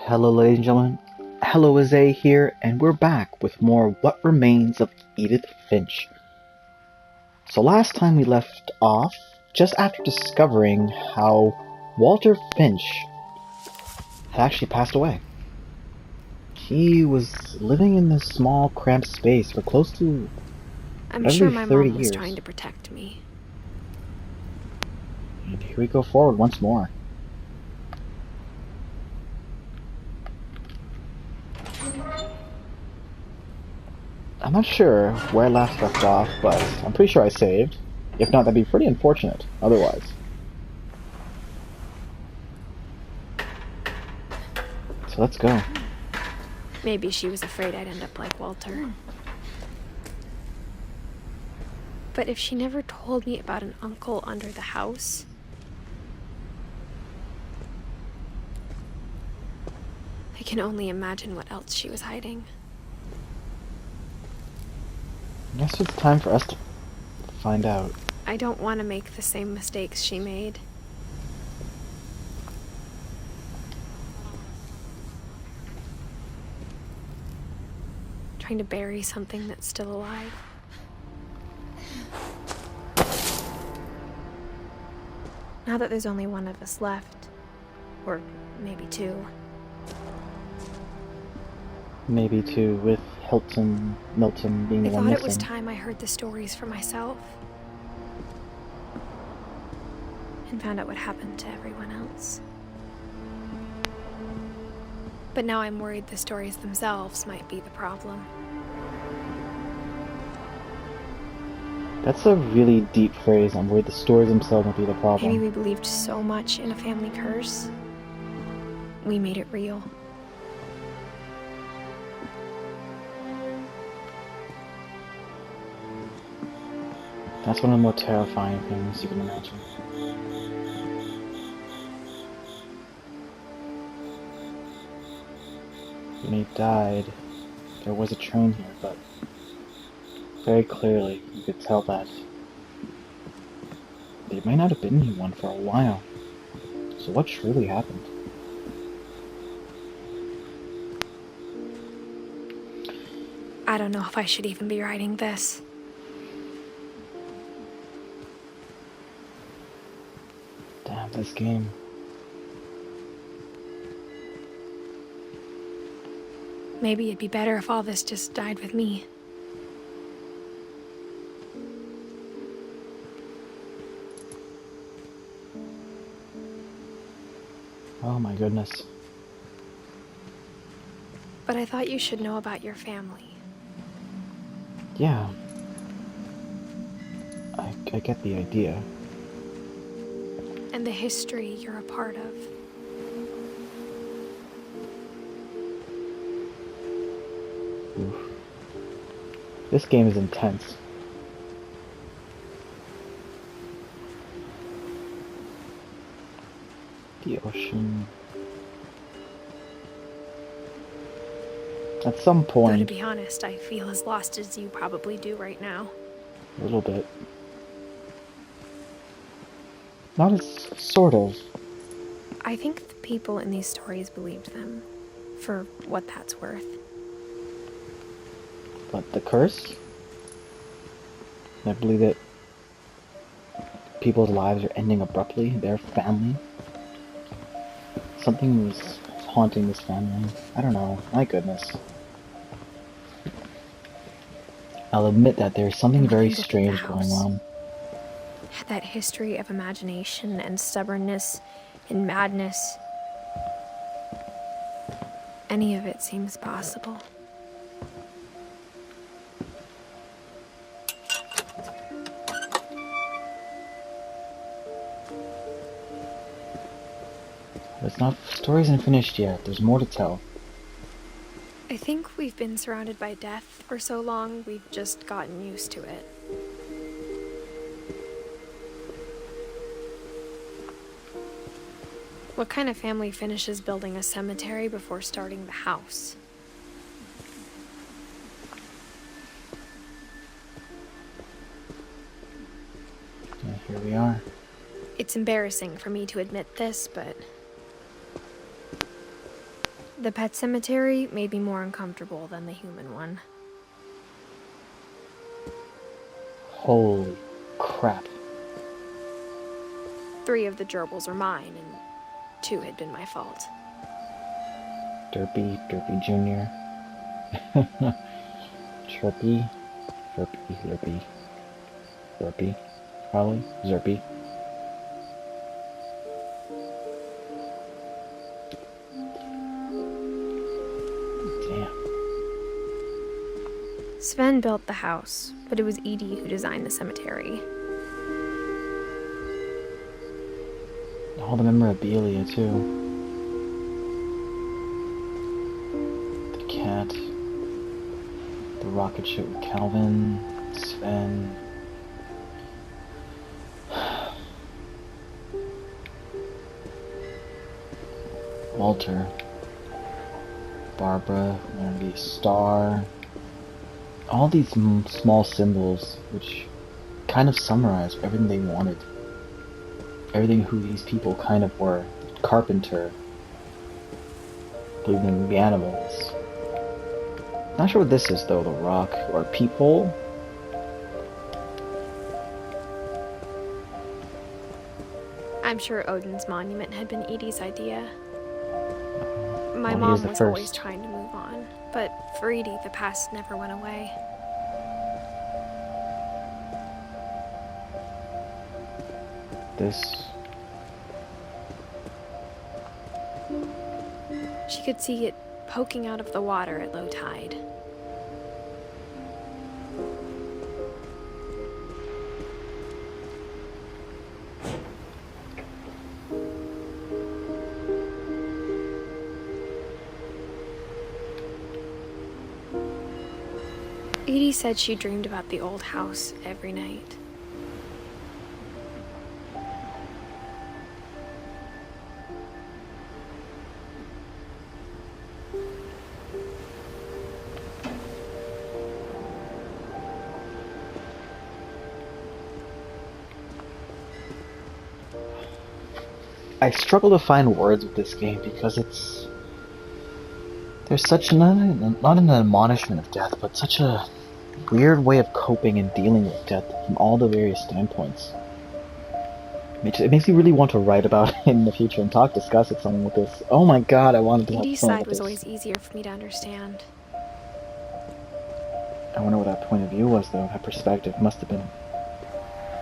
Hello ladies and gentlemen, helloazae here, and we're back with more What Remains of Edith Finch. So last time we left off, just after discovering how Walter Finch had actually passed away. He was living in this small, cramped space for close to I'm every sure my 30 mom was years. trying to protect me. And here we go forward once more. I'm not sure where I last left off, but I'm pretty sure I saved. If not, that'd be pretty unfortunate otherwise. So let's go. Maybe she was afraid I'd end up like Walter. But if she never told me about an uncle under the house... I can only imagine what else she was hiding. I guess it's time for us to find out. I don't want to make the same mistakes she made. Trying to bury something that's still alive. Now that there's only one of us left, or maybe two. Maybe too, with Milton being the I one thought missing. it was time I heard the stories for myself. And found out what happened to everyone else. But now I'm worried the stories themselves might be the problem. That's a really deep phrase. I'm worried the stories themselves will be the problem. Maybe we believed so much in a family curse. We made it real. That's one of the more terrifying things you can imagine. When he died, there was a train here, but very clearly you could tell that there might not have been one for a while. So what truly happened? I don't know if I should even be writing this. Damn, this game. Maybe it'd be better if all this just died with me. Oh my goodness. But I thought you should know about your family. Yeah. I get the idea. And the history you're a part of. Oof. This game is intense. The ocean. At some Though point, to be honest, I feel as lost as you probably do right now. a little bit. Not as sort of. I think the people in these stories believed them, for what that's worth. But the curse? I believe that people's lives are ending abruptly, their family. Something was haunting this family. I don't know. My goodness. I'll admit that there's something And when very I look at the strange going house, on. had that history of imagination and stubbornness and madness. Any of it seems possible. The story isn't finished yet. There's more to tell. I think we've been surrounded by death for so long, we've just gotten used to it. What kind of family finishes building a cemetery before starting the house? And here we are. It's embarrassing for me to admit this, but The pet cemetery made me more uncomfortable than the human one. Holy crap. 3 of the gerbils are mine, and 2 had been my fault. Derpy Jr. Chirpy, Zerpy, Burpy, probably, Zerpy. Damn. Sven built the house, but it was Edie who designed the cemetery. All the memorabilia, too. The cat. The rocket ship with Calvin. Sven. Walter. Barbara. Wanna be a star. All these small symbols, which kind of summarize everything they wanted. Everything who these people kind of were. Carpenter. Believing in the animals. Not sure what this is though, the rock or peephole. I'm sure Odin's monument had been Edie's idea. My Well, mom was always trying to move on, but for Edie, the past never went away. This. She could see it poking out of the water at low tide. Edie said she dreamed about the old house every night. I struggle to find words with this game because there's such not an admonishment of death, but such a weird way of coping and dealing with death from all the various standpoints. It makes me really want to write about it in the future and discuss it with someone with this. Oh my god, I wanted to have Edie's someone side with was this. always easier for me to understand. I wonder what that point of view was, though. That perspective must have been.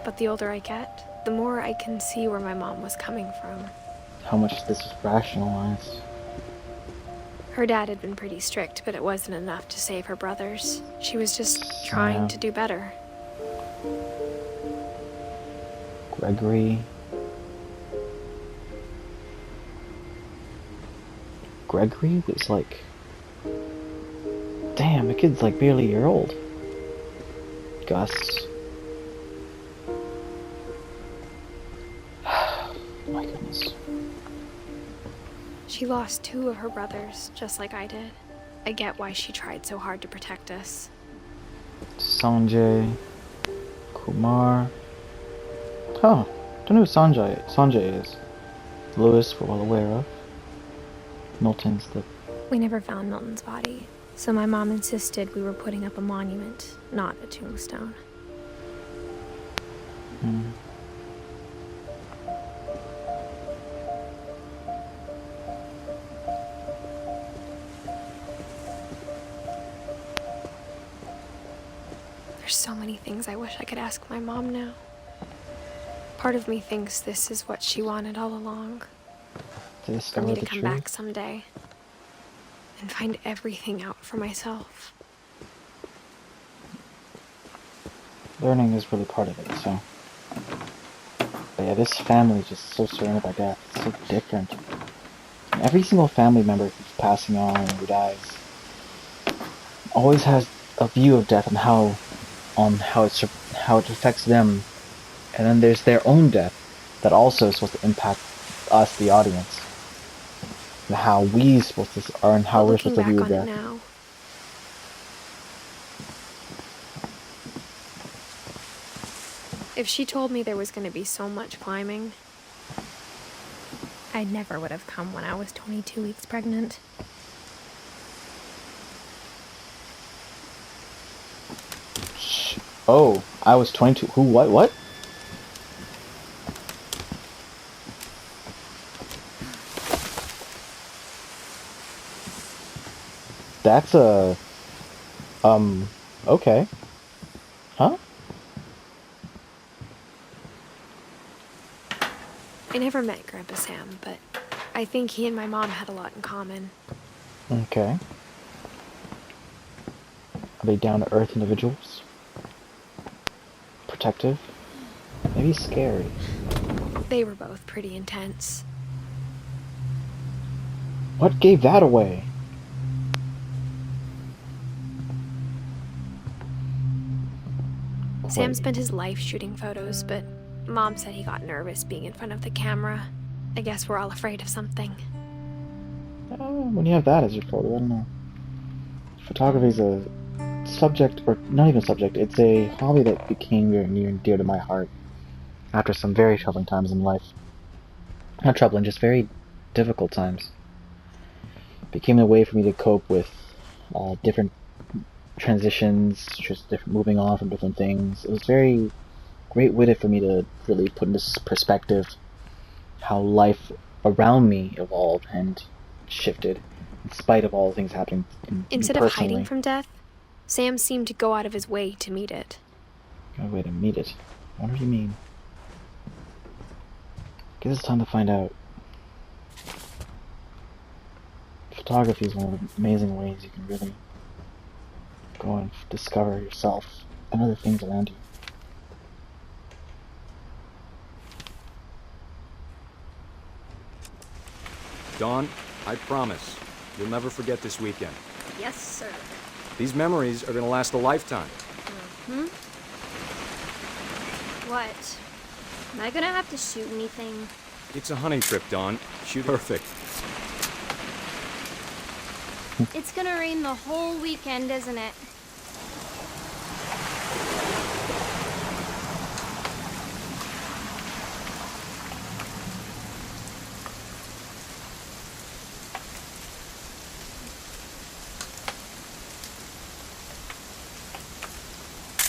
But the older I get, the more I can see where my mom was coming from. How much this was rationalized. Her dad had been pretty strict, but it wasn't enough to save her brothers. She was just trying to do better. Gregory was like... Damn, the kid's like barely a year old. Gus. My goodness. She lost 2 of her brothers, just like I did. I get why she tried so hard to protect us. Sanjay. Kumar. Oh, don't know who Sanjay is. Lewis, we're well aware of. Milton's the... We never found Milton's body, so my mom insisted we were putting up a monument, not a tombstone. There's so many things I wish I could ask my mom now. Part of me thinks this is what she wanted all along. For me to come back someday and find everything out for myself. Learning is really part of it, so... But yeah, this family is just so surrounded by death. It's so different. And every single family member who's passing on and who dies always has a view of death and how it affects them. And then there's their own death that also is supposed to impact us, the audience. And how we're supposed to view death. Now, if she told me there was going to be so much climbing, I never would have come when I was 22 weeks pregnant. Oh, I was 22. Who? What? That's a... Okay. Huh? I never met Grandpa Sam, but I think he and my mom had a lot in common. Okay. Are they down-to-earth individuals? Protective? Maybe scary. They were both pretty intense. What gave that away? Sam spent his life shooting photos, but Mom said he got nervous being in front of the camera. I guess we're all afraid of something. When you have that as your photo, I don't know. Photography is a subject, or not even subject, it's a hobby that became very near and dear to my heart after some very troubling times in life. Not troubling, just very difficult times. It became a way for me to cope with different transitions, just different, moving on from different things. It was very great way for me to really put into perspective how life around me evolved and shifted, in spite of all the things happening Instead of hiding from death, Sam seemed to go out of his way to meet it. Go way to meet it? What do you mean? Guess it's time to find out. Photography is one of the amazing ways you can really go and discover yourself and other things around you. Dawn, I promise, you'll never forget this weekend. Yes, sir. These memories are gonna last a lifetime. Mm-hmm. What? Am I gonna have to shoot anything? It's a hunting trip, Dawn. Shoot perfect. It's gonna rain the whole weekend, isn't it?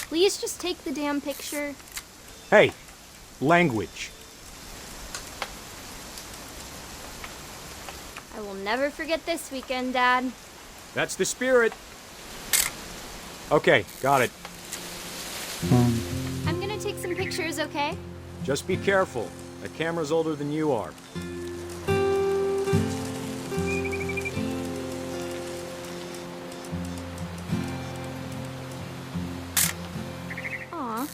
Please just take the damn picture. Hey, language. I will never forget this weekend, Dad. That's the spirit. Okay, got it. I'm gonna take some pictures, okay? Just be careful. The camera's older than you are. Aw.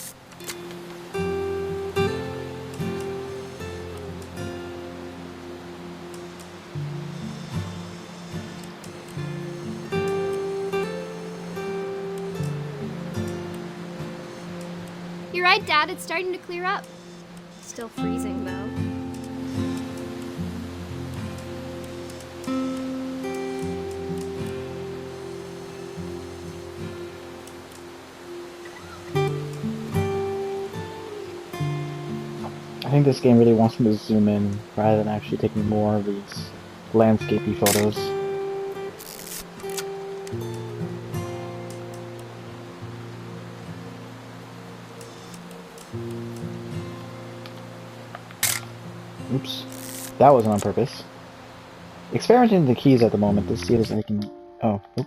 You're right, Dad. It's starting to clear up. Still freezing, though. I think this game really wants me to zoom in rather than actually taking more of these landscapey photos. Oops. That wasn't on purpose. Experimenting with the keys at the moment to see if I can... Oh, oop.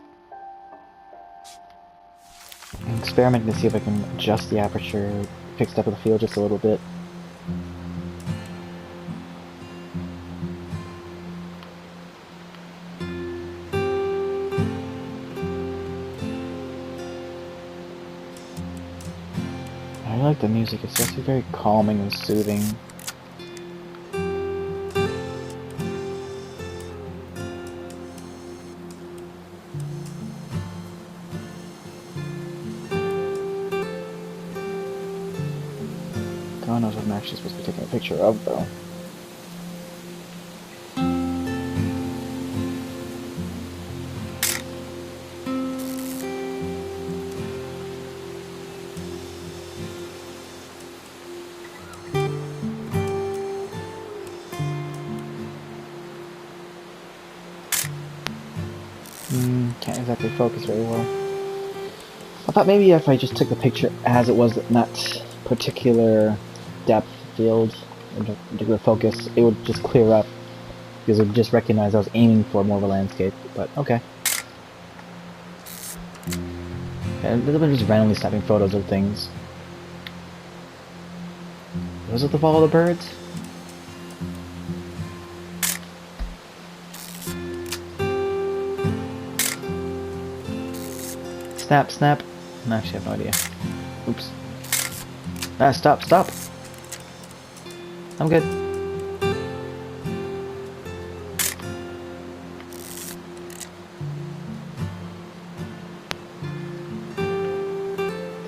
I'm experimenting to see if I can adjust the aperture, fix depth of the field just a little bit. I like the music, it's just very calming and soothing. God knows what I'm actually supposed to be taking a picture of, though. Can't exactly focus very well. thought maybe if I just took the picture as it was in that particular depth field, particular focus, it would just clear up, because it would just recognize I was aiming for more of a landscape, but okay. And they've been just randomly snapping photos of things. Was it to follow the birds? Snap, snap. I actually have no idea. Oops. Ah, stop, stop! I'm good.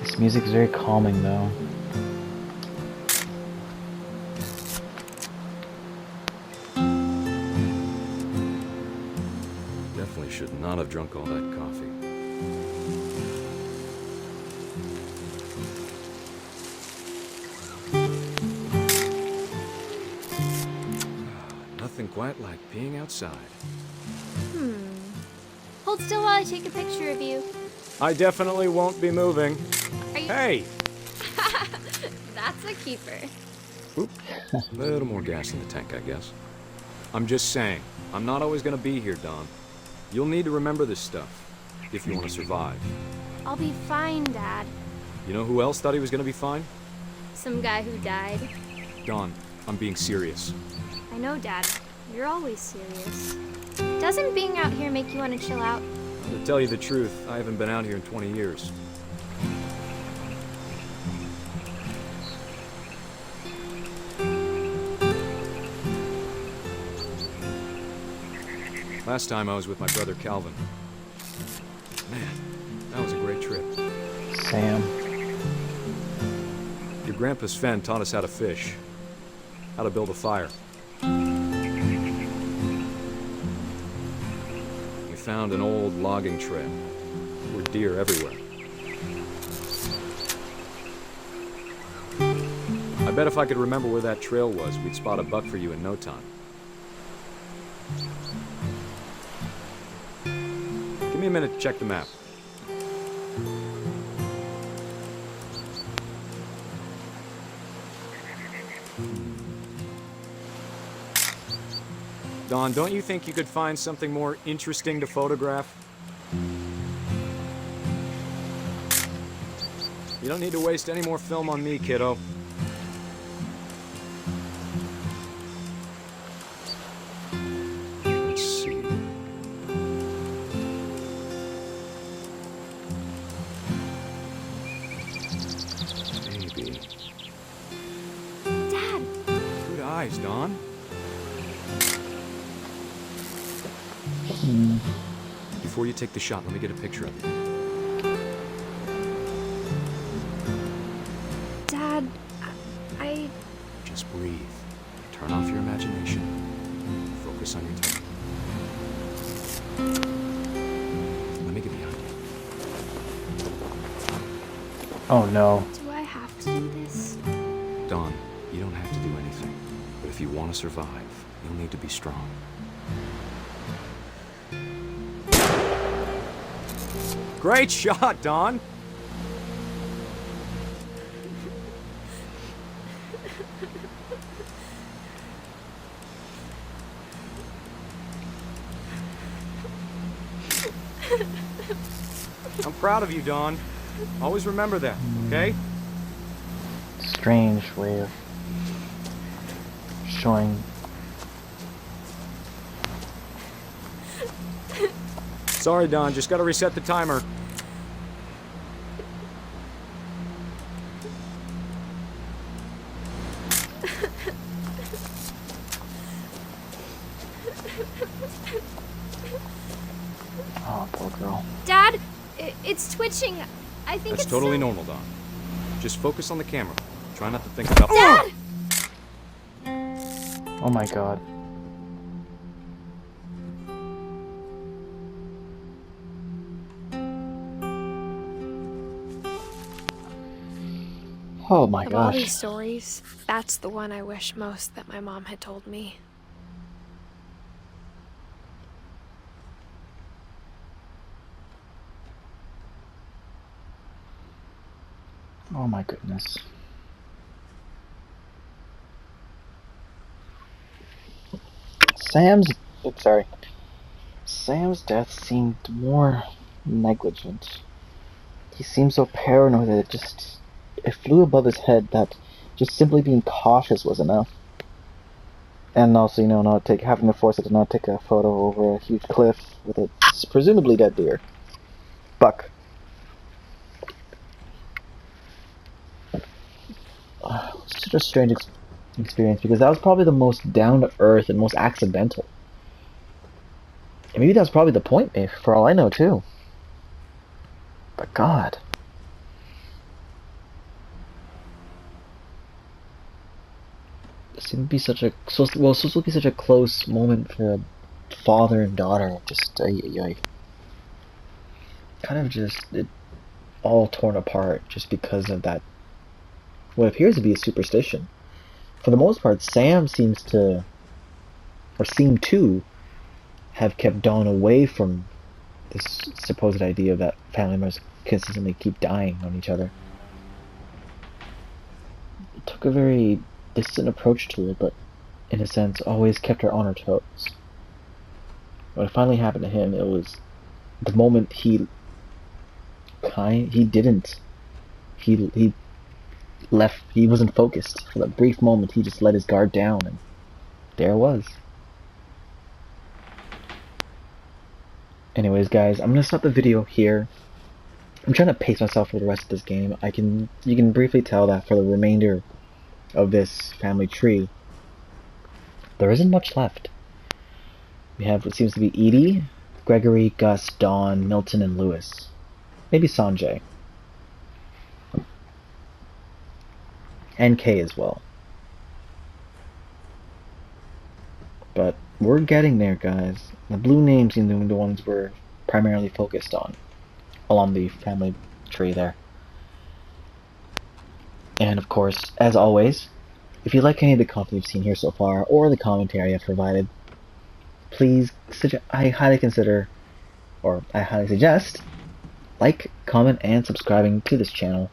This music is very calming, though. Definitely should not have drunk all that coffee. Nothing quite like being outside. Hold still while I take a picture of you. I definitely won't be moving. Are you... Hey! That's a keeper. Oop. A little more gas in the tank, I guess. I'm just saying, I'm not always gonna be here, Dawn. You'll need to remember this stuff, if you want to survive. I'll be fine, Dad. You know who else thought he was gonna be fine? Some guy who died. Dawn, I'm being serious. I know, Dad. You're always serious. Doesn't being out here make you want to chill out? To tell you the truth, I haven't been out here in 20 years. Last time I was with my brother Calvin. Man, that was a great trip. Sam. Your grandpa Sven taught us how to fish, how to build a fire. We found an old logging trail. There were deer everywhere. I bet if I could remember where that trail was, we'd spot a buck for you in no time. Give me a minute to check the map. Dawn, don't you think you could find something more interesting to photograph? You don't need to waste any more film on me, kiddo. Let's see. Maybe. Dad! Good eyes, Dawn. Before you take the shot, let me get a picture of you. Dad, I... Just breathe. Turn off your imagination. Focus on your tongue. Let me get behind you. Oh no. Do I have to do this? Dawn, you don't have to do anything. But if you want to survive, you'll need to be strong. Great shot, Dawn! I'm proud of you, Dawn. Always remember that, okay? Strange way of showing. Sorry, Dawn, just gotta reset the timer. Oh, poor girl. Dad, it's twitching. I think That's it's totally normal, Dawn. Just focus on the camera. Try not to think about— Dad! Oh my god. Oh my Of all these gosh. stories, that's the one I wish most that my mom had told me. Oh my goodness. Sam's death seemed more negligent. He seemed so paranoid that it flew above his head that just simply being cautious was enough. And also, you know, having to force it to not take a photo over a huge cliff with a presumably dead deer. Buck. Such a strange experience, because that was probably the most down-to-earth and most accidental. And maybe that was probably the point, for all I know, too. But God. It seemed to be supposed to be such a close moment for a father and daughter. It all torn apart just because of that, what appears to be a superstition. For the most part, Sam seemed to have kept Dawn away from this supposed idea that family members consistently keep dying on each other. It took a very distant approach to it, but in a sense always kept her on her toes. When it finally happened to him, it was the moment he wasn't focused. For that brief moment, he just let his guard down, and there it was. Anyways, guys, I'm gonna stop the video here. I'm trying to pace myself for the rest of this game. You can briefly tell that for the remainder of this family tree, there isn't much left. We have what seems to be Edie, Gregory, Gus, Dawn, Milton, and Lewis. Maybe Sanjay. And Kay as well. But we're getting there, guys. The blue names seem to be the ones we're primarily focused on along the family tree there. And of course, as always, if you like any of the content you've seen here so far, or the commentary I've provided, please, I highly suggest, like, comment, and subscribing to this channel.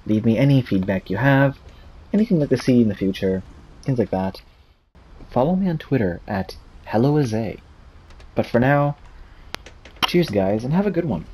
Leave me any feedback you have, anything you'd like to see in the future, things like that. Follow me on Twitter at helloazae. But for now, cheers guys, and have a good one.